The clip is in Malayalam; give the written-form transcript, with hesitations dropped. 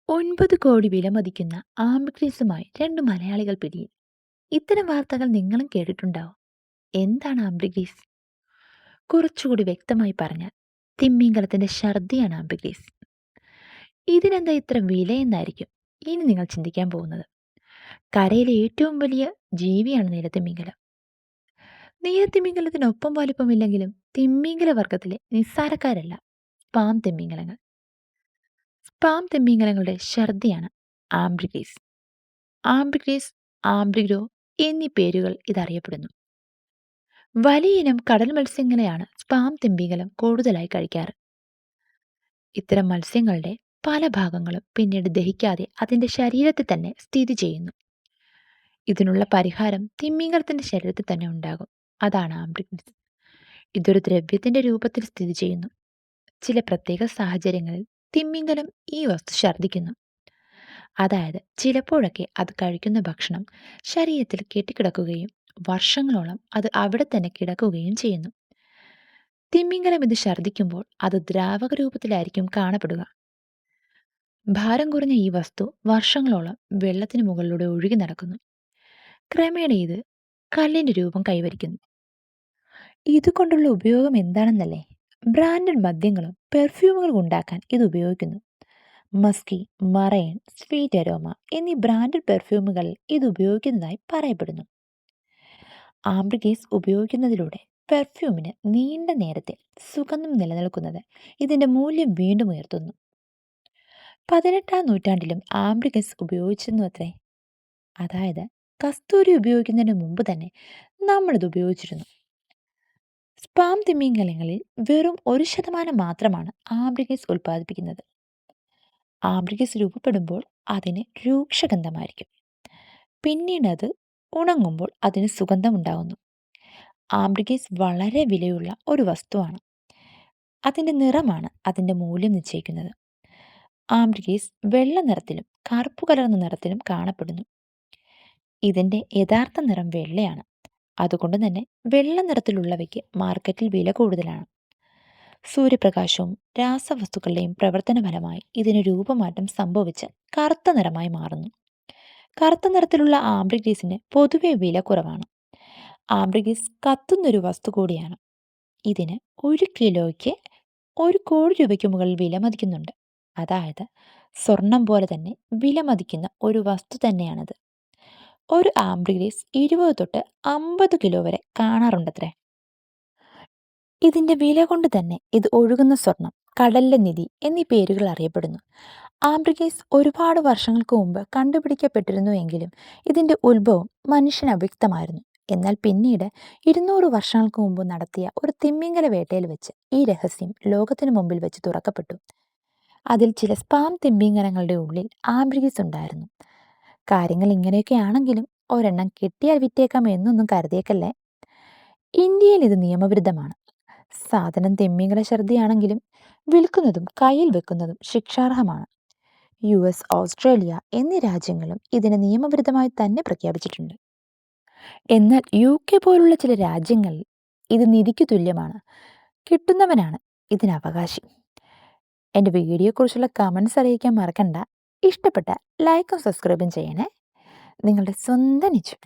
9 കോടി വിലമതിക്കുന്ന ആംബിക്രീസുമായി 2 മലയാളികൾ പിടിയിൽ. ഇത്തരം വാർത്തകൾ നിങ്ങളും കേട്ടിട്ടുണ്ടാവും. എന്താണ് ആംബിഗ്രീസ്? കുറച്ചുകൂടി വ്യക്തമായി പറഞ്ഞാൽ തിമിംഗലത്തിന്റെ ഛർദിയാണ് ആംബിഗ്രീസ്. ഇതിനെന്താ ഇത്ര വിലയെന്നായിരിക്കും ഇനി നിങ്ങൾ ചിന്തിക്കാൻ പോകുന്നത്. കരയിലെ ഏറ്റവും വലിയ ജീവിയാണ് നീലത്തിമിംഗലം. നീലത്തിമിംഗലത്തിനൊപ്പം വലിപ്പമില്ലെങ്കിലും തിമിംഗല വർഗത്തിലെ നിസ്സാരക്കാരല്ല സ്പാം തിമിംഗലങ്ങൾ. സ്പാം തിമിംഗലങ്ങളുടെ ഛർദിയാണ് ആംബിഗ്രീസ്. ആംബിഗ്രീസ്, ആംബ്രിഗ്രോ എന്നീ പേരുകൾ ഇതറിയപ്പെടുന്നു. വലിയ ഇനം കടൽ മത്സ്യങ്ങളെയാണ് സ്പാം തിമിംഗലം കൂടുതലായി കഴിക്കാറ്. ഇത്തരം മത്സ്യങ്ങളുടെ പല ഭാഗങ്ങളും പിന്നീട് ദഹിക്കാതെ അതിന്റെ ശരീരത്തിൽ തന്നെ സ്ഥിതി ചെയ്യുന്നു. ഇതിനുള്ള പരിഹാരം തിമിംഗലത്തിന്റെ ശരീരത്തിൽ തന്നെ ഉണ്ടാകും. അതാണ് ആംബ്രിഗ്രീസ്. ഇതൊരു ദ്രവ്യത്തിന്റെ രൂപത്തിൽ സ്ഥിതി ചെയ്യുന്നു. ചില പ്രത്യേക സാഹചര്യങ്ങളിൽ തിമിംഗലം ഈ വസ്തു ഛർദ്ദിക്കുന്നു. അതായത് ചിലപ്പോഴൊക്കെ അത് കഴിക്കുന്ന ഭക്ഷണം ശരീരത്തിൽ കെട്ടിക്കിടക്കുകയും വർഷങ്ങളോളം അത് അവിടെ തന്നെ കിടക്കുകയും ചെയ്യുന്നു. തിമിംഗലം ഇത് ഛർദ്ദിക്കുമ്പോൾ അത് ദ്രാവക രൂപത്തിലായിരിക്കും കാണപ്പെടുക. ഭാരം കുറഞ്ഞ ഈ വസ്തു വർഷങ്ങളോളം വെള്ളത്തിന് മുകളിലൂടെ ഒഴുകി നടക്കുന്നു. ക്രമേണ ഇത് കല്ലിന്റെ രൂപം കൈവരിക്കുന്നു. ഇതുകൊണ്ടുള്ള ഉപയോഗം എന്താണെന്നല്ലേ? ബ്രാൻഡഡ് മദ്യങ്ങളും പെർഫ്യൂമുകളും ഉണ്ടാക്കാൻ ഇത് ഉപയോഗിക്കുന്നു. മസ്കി, മറൈൻ, സ്വീറ്റ് അരോമ എന്നീ ബ്രാൻഡഡ് പെർഫ്യൂമുകളിൽ ഇത് ഉപയോഗിക്കുന്നതായി പറയപ്പെടുന്നു. ആംബ്രിഗേസ് ഉപയോഗിക്കുന്നതിലൂടെ പെർഫ്യൂമിന് നീണ്ട നേരത്തെ സുഗന്ധം നിലനിൽക്കുന്നത് ഇതിന്റെ മൂല്യം വീണ്ടും ഉയർത്തുന്നു. 18ാം നൂറ്റാണ്ടിലും ആംബ്രിഗസ് ഉപയോഗിച്ചിരുന്നു അത്രേ. അതായത് കസ്തൂരി ഉപയോഗിക്കുന്നതിന് മുമ്പ് തന്നെ നമ്മളിത് ഉപയോഗിച്ചിരുന്നു. സ്പാം തിമിംഗലങ്ങളിൽ വെറും 1% മാത്രമാണ് ആംബ്രിഗസ് ഉൽപ്പാദിപ്പിക്കുന്നത്. ആംബ്രിഗസ് രൂപപ്പെടുമ്പോൾ അതിന് രൂക്ഷഗന്ധമായിരിക്കും. പിന്നീട് അത് ഉണങ്ങുമ്പോൾ അതിന് സുഗന്ധം ഉണ്ടാകുന്നു. ആംബ്രിഗസ് വളരെ വിലയുള്ള ഒരു വസ്തുവാണ്. അതിൻ്റെ നിറമാണ് അതിൻ്റെ മൂല്യം നിശ്ചയിക്കുന്നത്. ആംബ്രിഗസ് വെള്ള നിറത്തിലും കറുപ്പ് കലർന്ന നിറത്തിലും കാണപ്പെടുന്നു. ഇതിൻ്റെ യഥാർത്ഥ നിറം വെള്ളയാണ്. അതുകൊണ്ട് തന്നെ വെള്ള നിറത്തിലുള്ളവയ്ക്ക് മാർക്കറ്റിൽ വില കൂടുതലാണ്. സൂര്യപ്രകാശവും രാസവസ്തുക്കളുടെയും പ്രവർത്തന ഫലമായി ഇതിന് രൂപമാറ്റം സംഭവിച്ച് കറുത്ത നിറമായി മാറുന്നു. കറുത്ത നിറത്തിലുള്ള ആംബ്രിഗേസിന് പൊതുവെ വില കുറവാണ്. ആംബ്രിഗേസ് കത്തുന്നൊരു വസ്തു കൂടിയാണ്. ഇതിന് 1 കിലോയ്ക്ക് 1 കോടി രൂപയ്ക്ക് മുകളിൽ വിലമതിക്കുന്നുണ്ട്. അതായത് സ്വർണം പോലെ തന്നെ വിലമതിക്കുന്ന ഒരു വസ്തു തന്നെയാണത്. ഒരു ആംബ്രിഗേസ് 20 തൊട്ട് 50 കിലോ വരെ കാണാറുണ്ടത്രേ. ഇതിന്റെ വില കൊണ്ട് തന്നെ ഇത് ഒഴുകുന്ന സ്വർണം, കടലിലെ നിധി എന്നീ പേരുകൾ അറിയപ്പെടുന്നു. ആംബ്രിഗേസ് ഒരുപാട് വർഷങ്ങൾക്ക് മുമ്പ് കണ്ടുപിടിക്കപ്പെട്ടിരുന്നുവെങ്കിലും ഇതിന്റെ ഉത്ഭവം മനുഷ്യന് അവ്യക്തമായിരുന്നു. എന്നാൽ പിന്നീട് 200 വർഷങ്ങൾക്ക് മുമ്പ് നടത്തിയ ഒരു തിമിംഗല വേട്ടയിൽ വെച്ച് ഈ രഹസ്യം ലോകത്തിനു മുമ്പിൽ വെച്ച് തുറക്കപ്പെട്ടു. അതിൽ ചില സ്പാം തിമിംഗലങ്ങളുടെ ഉള്ളിൽ ആംബ്രിഗേസ് ഉണ്ടായിരുന്നു. കാര്യങ്ങൾ ഇങ്ങനെയൊക്കെ ആണെങ്കിലും ഒരെണ്ണം കിട്ടിയാൽ വിറ്റേക്കാം എന്നൊന്നും കരുതിയേക്കല്ലേ. ഇന്ത്യയിൽ ഇത് നിയമവിരുദ്ധമാണ്. സാധനം തിമിംഗല ഛർദിയാണെങ്കിലും വിൽക്കുന്നതും കയ്യിൽ വെക്കുന്നതും ശിക്ഷാർഹമാണ്. US, ഓസ്ട്രേലിയ എന്നീ രാജ്യങ്ങളും ഇതിനെ നിയമവിരുദ്ധമായി തന്നെ പ്രഖ്യാപിച്ചിട്ടുണ്ട്. എന്നാൽ UK പോലുള്ള ചില രാജ്യങ്ങളിൽ ഇത് നിധിക്ക് തുല്യമാണ്. കിട്ടുന്നവനാണ് ഇതിന് അവകാശി. എൻ്റെ വീഡിയോയെക്കുറിച്ചുള്ള കമൻസ് അറിയിക്കാൻ മറക്കണ്ട. ഇഷ്ടപ്പെട്ട ലൈക്കും സബ്സ്ക്രൈബും ചെയ്യണേ. നിങ്ങളുടെ സ്വന്തം നിച്ചു.